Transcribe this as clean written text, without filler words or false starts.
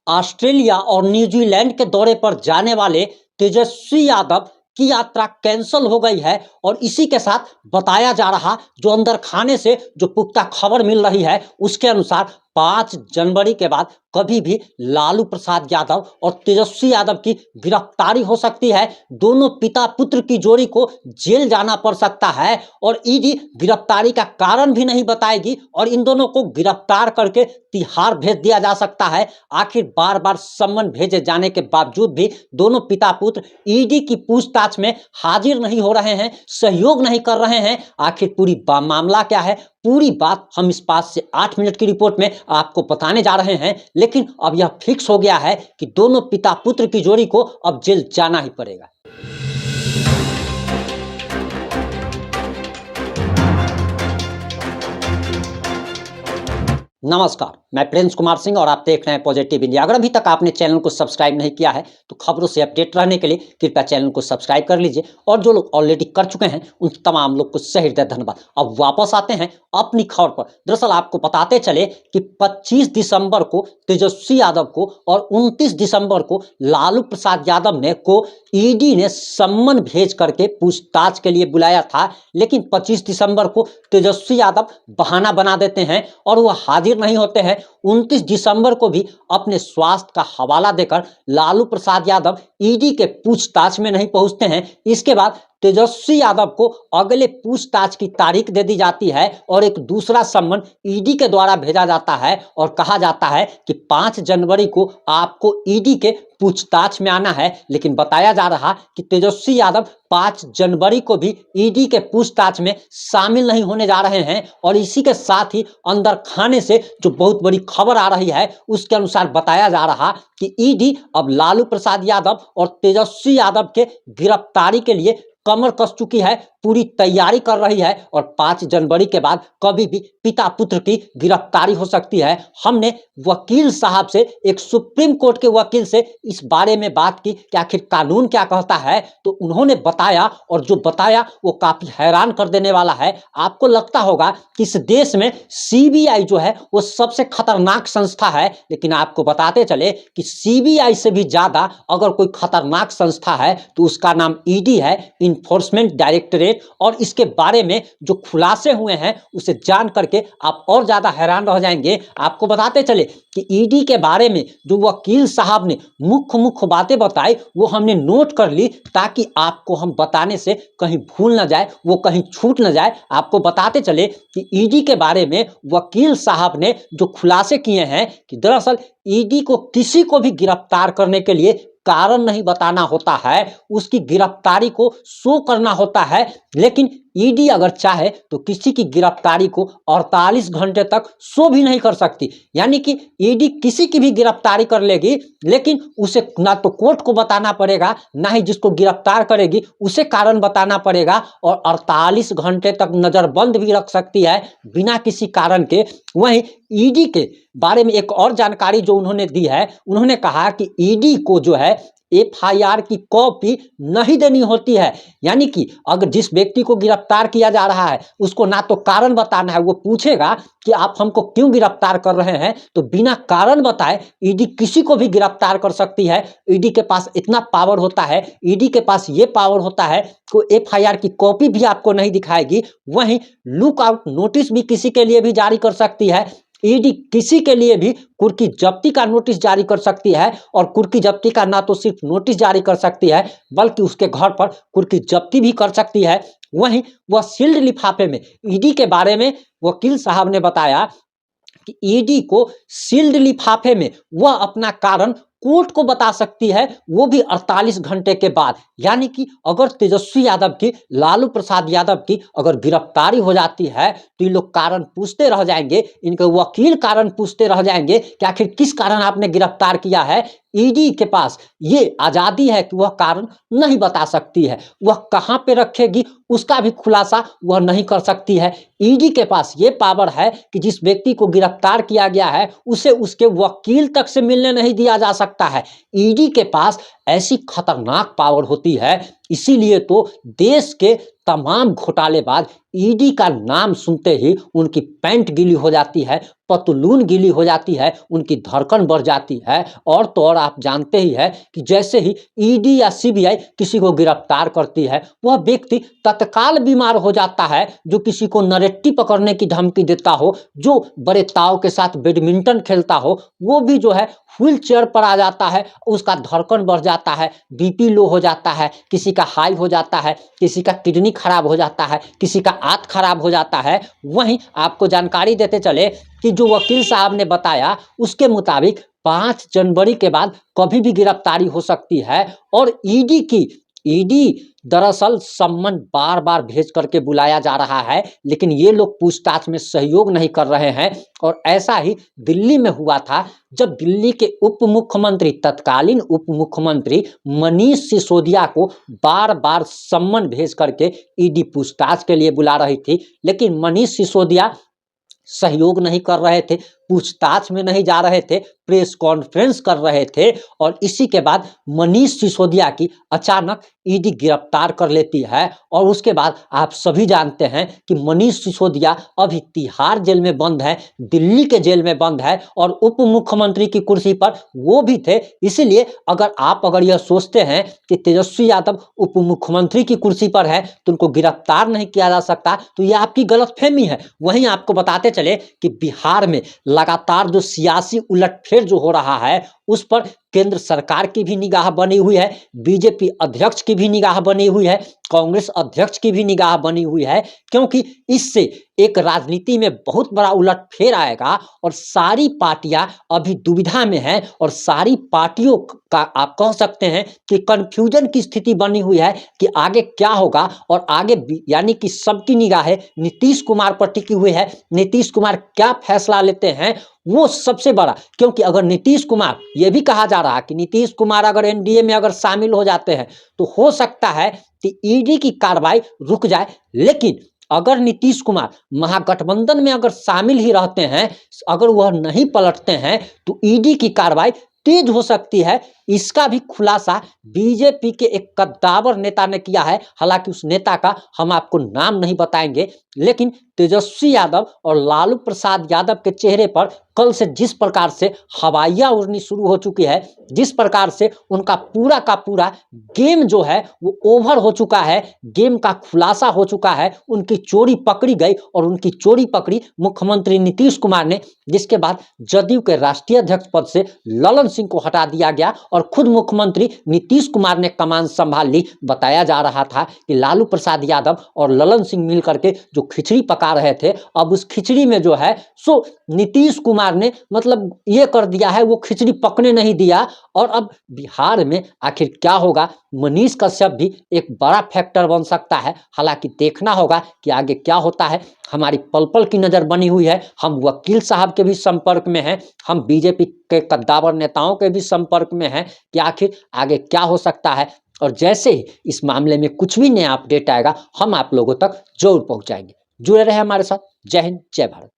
Australia और New Zealand के दौरे पर जाने वाले तेजस्वी यादव की यात्रा कैंसल हो गई है। और इसी के साथ बताया जा रहा जो अंदर खाने से जो पुख्ता खबर मिल रही है उसके अनुसार 5 जनवरी के बाद कभी भी लालू प्रसाद यादव और तेजस्वी यादव की गिरफ्तारी हो सकती है। दोनों पिता पुत्र की जोड़ी को जेल जाना पड़ सकता है और ईडी गिरफ्तारी का कारण भी नहीं बताएगी और इन दोनों को गिरफ्तार करके तिहाड़ भेज दिया जा सकता है। आखिर बार बार सम्मन भेजे जाने के बावजूद भी दोनों पिता पुत्र ईडी की पूछताछ में हाजिर नहीं हो रहे हैं, सहयोग नहीं कर रहे हैं। आखिर पूरी मामला क्या है, पूरी बात हम इस 5 से 8 मिनट की रिपोर्ट में आपको बताने जा रहे हैं। लेकिन अब यह फिक्स हो गया है कि दोनों पिता पुत्र की जोड़ी को अब जेल जाना ही पड़ेगा। नमस्कार, मैं प्रिंस कुमार सिंह और आप देख रहे हैं पॉजिटिव इंडिया। अगर अभी तक आपने चैनल को सब्सक्राइब नहीं किया है तो खबरों से अपडेट रहने के लिए कृपया चैनल को सब्सक्राइब कर लीजिए और जो लोग ऑलरेडी कर चुके हैं उन तमाम लोग को सही हृदय धन्यवाद। अब वापस आते हैं अपनी खबर पर। दरअसल आपको बताते चले कि 25 दिसंबर को तेजस्वी यादव को और 29 दिसंबर को लालू प्रसाद यादव को ईडी ने सम्मन भेज करके पूछताछ के लिए बुलाया था। लेकिन 25 दिसंबर को तेजस्वी यादव बहाना बना देते हैं और वह हाजिर नहीं होते हैं। 29 दिसंबर को भी अपने स्वास्थ्य का हवाला देकर लालू प्रसाद यादव ईडी के पूछताछ में नहीं पहुंचते हैं। इसके बाद तेजस्वी यादव को अगले पूछताछ की तारीख दे दी जाती है और एक दूसरा सम्मन ईडी के द्वारा भेजा जाता है और कहा जाता है कि 5 जनवरी को आपको ईडी के पूछताछ में आना है। लेकिन बताया जा रहा कि तेजस्वी यादव 5 जनवरी को भी ईडी के पूछताछ में शामिल नहीं होने जा रहे हैं। और इसी के साथ ही अंदर खाने से जो बहुत बड़ी खबर आ रही है उसके अनुसार बताया जा रहा कि ईडी अब लालू प्रसाद यादव और तेजस्वी यादव के गिरफ्तारी के लिए कमर कस चुकी है, पूरी तैयारी कर रही है और 5 जनवरी के बाद कभी भी पिता पुत्र की गिरफ्तारी हो सकती है। हमने वकील साहब से, एक सुप्रीम कोर्ट के वकील से इस बारे में बात की कि आखिर कानून क्या कहता है, तो उन्होंने बताया और जो बताया वो काफी हैरान कर देने वाला है। आपको लगता होगा कि इस देश में सीबीआई जो है वो सबसे खतरनाक संस्था है, लेकिन आपको बताते चले कि सीबीआई से भी ज्यादा अगर कोई खतरनाक संस्था है तो उसका नाम ईडी है, इन्फोर्समेंट डायरेक्टरेट। और इसके बारे में जो खुलासे हुए हैं उसे जान करके आप और ज्यादा हैरान रह जाएंगे। आपको बताते चले कि ईडी के बारे में जो वकील साहब ने मुख्य बातें बताई वो हमने नोट कर ली ताकि आपको हम बताने से कहीं भूल ना जाए, वो कहीं छूट ना जाए। आपको बताते चले कि ईडी के बारे में वकील साहब ने जो खुलासे किए हैं कि दरअसल ईडी को किसी को भी गिरफ्तार करने के लिए कारण नहीं बताना होता है, उसकी गिरफ्तारी को शो करना होता है। लेकिन ईडी अगर चाहे तो किसी की गिरफ्तारी को 48 घंटे तक शो भी नहीं कर सकती। यानी कि ईडी किसी की भी गिरफ्तारी कर लेगी, लेकिन उसे ना तो कोर्ट को बताना पड़ेगा, ना ही जिसको गिरफ्तार करेगी उसे कारण बताना पड़ेगा और 48 घंटे तक नजरबंद भी रख सकती है बिना किसी कारण के। वहीं ईडी के बारे में एक और जानकारी जो उन्होंने दी है, उन्होंने कहा कि ईडी को जो है एफआईआर की कॉपी नहीं देनी होती है। यानी कि अगर जिस व्यक्ति को गिरफ्तार किया जा रहा है उसको ना तो कारण बताना है, वो पूछेगा कि आप हमको क्यों गिरफ्तार कर रहे हैं, तो बिना कारण बताए ईडी किसी को भी गिरफ्तार कर सकती है। ईडी के पास इतना पावर होता है, ईडी के पास ये पावर होता है कि एफआईआर की कॉपी भी आपको नहीं दिखाएगी। वहीं लुक आउट नोटिस भी किसी के लिए भी जारी कर सकती है। ईडी किसी के लिए भी कुर्की जब्ती का नोटिस जारी कर सकती है और कुर्की जब्ती का ना तो सिर्फ नोटिस जारी कर सकती है बल्कि उसके घर पर कुर्की जब्ती भी कर सकती है। वहीं वह सील्ड लिफाफे में ईडी के बारे में वकील साहब ने बताया कि ईडी को सील्ड लिफाफे में वह अपना कारण कोर्ट को बता सकती है, वो भी 48 घंटे के बाद। यानी कि अगर तेजस्वी यादव की, लालू प्रसाद यादव की अगर गिरफ्तारी हो जाती है तो ये लोग कारण पूछते रह जाएंगे, इनके वकील कारण पूछते रह जाएंगे कि आखिर किस कारण आपने गिरफ्तार किया है। ईडी के पास ये आजादी है कि वह कारण नहीं बता सकती है, वह कहां पे रखेगी उसका भी खुलासा वह नहीं कर सकती है। ईडी के पास ये पावर है कि जिस व्यक्ति को गिरफ्तार किया गया है उसे उसके वकील तक से मिलने नहीं दिया जा सकता है। ईडी के पास ऐसी खतरनाक पावर होती है। इसीलिए तो देश के तमाम घोटालेबाज ईडी का नाम सुनते ही उनकी पैंट गीली हो जाती है, पतलून गीली हो जाती है, उनकी धड़कन बढ़ जाती है। और तो और आप जानते ही है कि जैसे ही ईडी या सीबीआई किसी को गिरफ्तार करती है, वह व्यक्ति तत्काल बीमार हो जाता है। जो किसी को नरेट्टी पकड़ने की धमकी देता हो, जो बड़े ताव के साथ बैडमिंटन खेलता हो, वो भी जो है व्हील चेयर पर आ जाता है, उसका धड़कन बढ़ जाता है, बीपी लो हो जाता है, किसी का हाई हो जाता है, किसी का किडनी खराब हो जाता है, किसी का आंत खराब हो जाता है। वहीं आपको जानकारी देते चले कि जो वकील साहब ने बताया उसके मुताबिक 5 जनवरी के बाद कभी भी गिरफ्तारी हो सकती है। और ईडी दरअसल सम्मन बार बार भेज करके बुलाया जा रहा है, लेकिन ये लोग पूछताछ में सहयोग नहीं कर रहे हैं। और ऐसा ही दिल्ली में हुआ था, जब दिल्ली के उप मुख्यमंत्री, तत्कालीन उप मुख्यमंत्री मनीष सिसोदिया को बार बार सम्मन भेज करके ईडी पूछताछ के लिए बुला रही थी, लेकिन मनीष सिसोदिया सहयोग नहीं कर रहे थे, पूछताछ में नहीं जा रहे थे, प्रेस कॉन्फ्रेंस कर रहे थे। और इसी के बाद मनीष सिसोदिया की अचानक ईडी गिरफ्तार कर लेती है। और उसके बाद आप सभी जानते हैं कि मनीष सिसोदिया अभी तिहाड़ जेल में बंद है, दिल्ली के जेल में बंद है, और उप मुख्यमंत्री की कुर्सी पर वो भी थे। इसलिए अगर यह सोचते हैं कि तेजस्वी यादव उप मुख्यमंत्री की कुर्सी पर है तो उनको गिरफ्तार नहीं किया जा सकता, तो यह आपकी गलतफहमी है। वहीं आपको बताते चले कि बिहार में लगातार जो सियासी उलटफेर जो हो रहा है, उस पर केंद्र सरकार की भी निगाह बनी हुई है, बीजेपी अध्यक्ष की भी निगाह बनी हुई है, कांग्रेस अध्यक्ष की भी निगाह बनी हुई है। क्योंकि इससे एक राजनीति में बहुत बड़ा उलटफेर आएगा और सारी पार्टियां अभी दुविधा में हैं, और सारी पार्टियों का आप कह सकते हैं कि कंफ्यूजन की स्थिति बनी हुई है कि आगे क्या होगा। और आगे यानी कि सबकी निगाहें नीतीश कुमार पर टिकी हुई है, नीतीश कुमार क्या फैसला लेते हैं वो सबसे बड़ा। क्योंकि अगर नीतीश कुमार, ये भी कहा जा रहा है कि नीतीश कुमार अगर एनडीए में अगर शामिल हो जाते हैं तो हो सकता है कि ईडी की कार्रवाई रुक जाए। लेकिन अगर नीतीश कुमार महागठबंधन में अगर शामिल ही रहते हैं, अगर वह नहीं पलटते हैं, तो ईडी की कार्रवाई तेज हो सकती है। इसका भी खुलासा बीजेपी के एक कद्दावर नेता ने किया है। हालांकि उस नेता का हम आपको नाम नहीं बताएंगे, लेकिन तेजस्वी यादव और लालू प्रसाद यादव के चेहरे पर कल से जिस प्रकार से हवाइयां उड़नी शुरू हो चुकी है, जिस प्रकार से उनका पूरा का पूरा गेम जो है वो ओवर हो चुका है, गेम का खुलासा हो चुका है, उनकी चोरी पकड़ी गई। और उनकी चोरी पकड़ी मुख्यमंत्री नीतीश कुमार ने, जिसके बाद जदयू के राष्ट्रीय अध्यक्ष पद से ललन सिंह को हटा दिया गया और खुद मुख्यमंत्री नीतीश कुमार ने कमान संभाल ली। बताया जा रहा था कि लालू प्रसाद यादव और ललन सिंह मिलकर के जो खिचड़ी पका रहे थे, अब उस खिचड़ी में जो है सो नीतीश कुमार ने मतलब ये कर दिया है, वो खिचड़ी पकने नहीं दिया। और अब बिहार में आखिर क्या होगा, मनीष कश्यप भी एक बड़ा फैक्टर बन सकता है। हालांकि देखना होगा कि आगे क्या होता है। हमारी पल पल की नज़र बनी हुई है, हम वकील साहब के भी संपर्क में हैं, हम बीजेपी के कद्दावर नेताओं के भी संपर्क में हैं कि आखिर आगे क्या हो सकता है। और जैसे ही इस मामले में कुछ भी नया अपडेट आएगा, हम आप लोगों तक जरूर पहुंचाएंगे। जुड़े रहे हमारे साथ। जय हिंद, जय भारत।